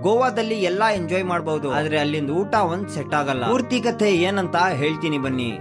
ಗೋವಾದಲ್ಲಿ ಎಲ್ಲಾ ಎಂಜಾಯ್ ಮಾಡಬಹುದು, ಆದ್ರೆ ಅಲ್ಲಿಂದ ಊಟ ಒಂದ್ ಸೆಟ್ ಆಗಲ್ಲ. ಪೂರ್ತಿ ಕಥೆ ಏನಂತ ಹೇಳ್ತೀನಿ ಬನ್ನಿ.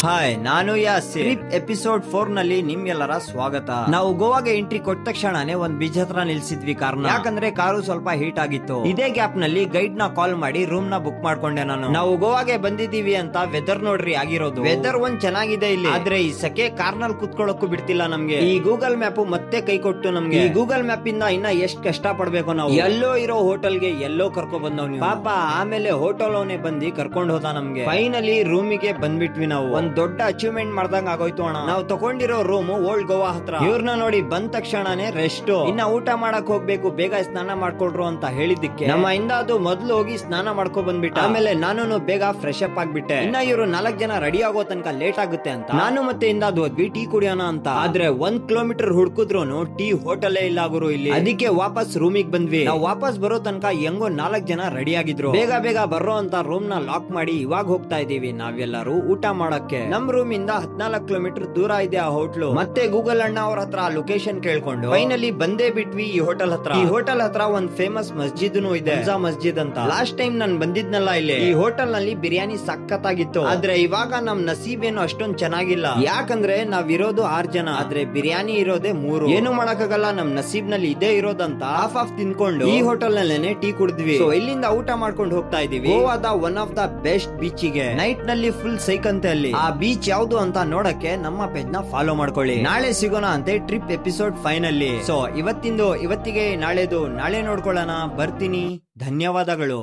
ಹಾಯ್, ನಾನು ಯಾಸಿರ್. ಎಪಿಸೋಡ್ 4 ನಲ್ಲಿ ನಿಮ್ಗೆಲ್ಲರ ಸ್ವಾಗತ. ನಾವು ಗೋವಾಗೆ ಎಂಟ್ರಿ ಕೊಟ್ಟ ತಕ್ಷಣನೇ ಒಂದ್ ಬೀಚ್ ಹತ್ರ ನಿಲ್ಸಿದ್ವಿ ಕಾರ್ನ. ಯಾಕಂದ್ರೆ ಕಾರು ಸ್ವಲ್ಪ ಹೀಟ್ ಆಗಿತ್ತು. ಇದೇ ಗ್ಯಾಪ್ ನಲ್ಲಿ ಗೈಡ್ ನ ಕಾಲ್ ಮಾಡಿ ರೂಮ್ ನ ಬುಕ್ ಮಾಡ್ಕೊಂಡೆ ನಾನು. ನಾವು ಗೋವಾಗೆ ಬಂದಿದೀವಿ ಅಂತ ವೆದರ್ ನೋಡ್ರಿ ಆಗಿರೋದು. ವೆದರ್ ಒಂದ್ ಚೆನ್ನಾಗಿದೆ ಇಲ್ಲಿ, ಆದ್ರೆ ಈ ಸೆಕೆ ಕಾರ್ನಲ್ಲಿ ಕುತ್ಕೊಳ್ಳೋಕು ಬಿಡ್ತಿಲ್ಲ ನಮ್ಗೆ. ಈ ಗೂಗಲ್ ಮ್ಯಾಪ್ ಮತ್ತೆ ಕೈ ಕೊಟ್ಟು ನಮ್ಗೆ. ಈ ಗೂಗಲ್ ಮ್ಯಾಪ್ ಇಂದ ಇನ್ನ ಎಷ್ಟ್ ಕಷ್ಟ ಪಡ್ಬೇಕು ನಾವು. ಎಲ್ಲೋ ಇರೋ ಹೋಟೆಲ್ಗೆ ಎಲ್ಲೋ ಕರ್ಕೊ ಬಂದವ್ ಪಾಪ. ಆಮೇಲೆ ಹೋಟೆಲ್ ಅವನೇ ಬಂದಿ ಕರ್ಕೊಂಡ್ ಹೋದ ನಮ್ಗೆ. ಫೈನಲಿ ರೂಮಿಗೆ ಬಂದ್ಬಿಟ್ವಿ ನಾವು. ಒಂದ್ ದೊಡ್ಡ ಅಚೀವ್ಮೆಂಟ್ ಮಾಡ್ದಂಗ ಆಗೋಯ್ತು ಅಣ್ಣ. ನಾವು ತಗೊಂಡಿರೋ ರೂಮ್ ಓಲ್ಡ್ ಗೋವಾ ಹತ್ರ. ಇವ್ರನ್ನ ನೋಡಿ ಬಂದ ತಕ್ಷಣನೇ ರೆಸ್ಟ್. ಇನ್ನ ಊಟ ಮಾಡಕ್ ಹೋಗ್ಬೇಕು, ಬೇಗ ಸ್ನಾನ ಮಾಡ್ಕೊಳ್ರು ಅಂತ ಹೇಳಿದ್ದಕ್ಕೆ ನಮ್ಮ ಇಂದ ಅದು ಮೊದ್ಲು ಹೋಗಿ ಸ್ನಾನ ಮಾಡ್ಕೊ ಬಂದ್ಬಿಟ್ಟ. ಆಮೇಲೆ ನಾನು ಬೇಗ ಫ್ರೆಶ್ ಅಪ್ ಆಗ್ಬಿಟ್ಟೆ. ಇನ್ನ ಇವ್ರು 4 ಜನ ರೆಡಿ ಆಗೋ ತನಕ ಲೇಟ್ ಆಗುತ್ತೆ ಅಂತ ನಾನು ಮತ್ತೆ ಇಂದಾದ್ ಹೋದ್ವಿ ಟೀ ಕುಡಿಯೋಣ ಅಂತ. ಆದ್ರೆ 1 ಕಿಲೋಮೀಟರ್ ಹುಡ್ಕುದ್ರು ಟೀ ಹೋಟೆಲ್ ಇಲ್ಲ ಗುರು ಇಲ್ಲಿ. ಅದಕ್ಕೆ ವಾಪಸ್ ರೂಮಿಗೆ ಬಂದ್ವಿ. ನಾವು ವಾಪಸ್ ಬರೋ ತನಕ ಹೆಂಗೋ 4 ಜನ ರೆಡಿ ಆಗಿದ್ರು. ಬೇಗ ಬರೋ ಅಂತ ರೂಮ್ ನ ಲಾಕ್ ಮಾಡಿ ಇವಾಗ ಹೋಗ್ತಾ ಇದೀವಿ ನಾವೆಲ್ಲರೂ ಊಟ ಮಾಡಕ್ಕೆ. ನಮ್ ರೂಮ್ ಇಂದ 14 ಕಿಲೋಮೀಟರ್ ದೂರ ಇದೆ ಆ ಹೋಟ್ಲು. ಮತ್ತೆ ಗೂಗಲ್ ಅಣ್ಣ ಅವ್ರ ಹತ್ರ ಲೊಕೇಶನ್ ಕೇಳ್ಕೊಂಡು ಫೈನಲಿ ಬಂದೇ ಬಿಟ್ವಿ ಈ ಹೋಟೆಲ್ ಹತ್ರ. ಈ ಹೋಟೆಲ್ ಹತ್ರ ಒಂದ್ ಫೇಮಸ್ ಮಸ್ಜಿದ್ನು ಇದೆ, ಮಸ್ಜಿದ್ ಅಂತ. ಲಾಸ್ಟ್ ಟೈಮ್ ನಾನ್ ಬಂದಿದ್ನಲ್ಲ ಇಲ್ಲಿ, ಈ ಹೋಟೆಲ್ ನಲ್ಲಿ ಬಿರಿಯಾನಿ ಸಖತ್ತಾಗಿತ್ತು. ಆದ್ರೆ ಇವಾಗ ನಮ್ ನಸೀಬ್ ಏನು ಅಷ್ಟೊಂದ್ ಚೆನ್ನಾಗಿಲ್ಲ. ಯಾಕಂದ್ರೆ ನಾವಿರೋದು 6 ಜನ, ಆದ್ರೆ ಬಿರಿಯಾನಿ ಇರೋದೇ 3. ಏನು ಮಾಡಕ್ಕಾಗಲ್ಲ, ನಮ್ ನಸೀಬ್ ನಲ್ಲಿ ಇದೇ ಇರೋದಂತ ಹಾಫ್ ತಿನ್ಕೊಂಡು ಈ ಹೋಟೆಲ್ ನಲ್ಲೇನೆ ಟೀ ಕುಡಿದ್ವಿ. ಸೊ ಇಲ್ಲಿಂದ ಊಟ ಮಾಡ್ಕೊಂಡು ಹೋಗ್ತಾ ಇದೀವಿ ಗೋವಾದ one of the best beach ಗೆ. ನೈಟ್ ನಲ್ಲಿ ಫುಲ್ ಸೈಕಂತೆ ಅಲ್ಲಿ. ಆ ಬೀಚ್ ಯಾವ್ದು ಅಂತ ನೋಡಕ್ಕೆ ನಮ್ಮ ಪೇಜ್ ನ ಫಾಲೋ ಮಾಡ್ಕೊಳ್ಳಿ. ನಾಳೆ ಸಿಗೋಣ ಅಂತೆ ಟ್ರಿಪ್ ಎಪಿಸೋಡ್ 5 ನಲ್ಲಿ. ಸೊ ಇವತ್ತಿಗೆ ನಾಳೆ ನೋಡ್ಕೊಳ್ಳೋಣ. ಬರ್ತೀನಿ. ಧನ್ಯವಾದಗಳು.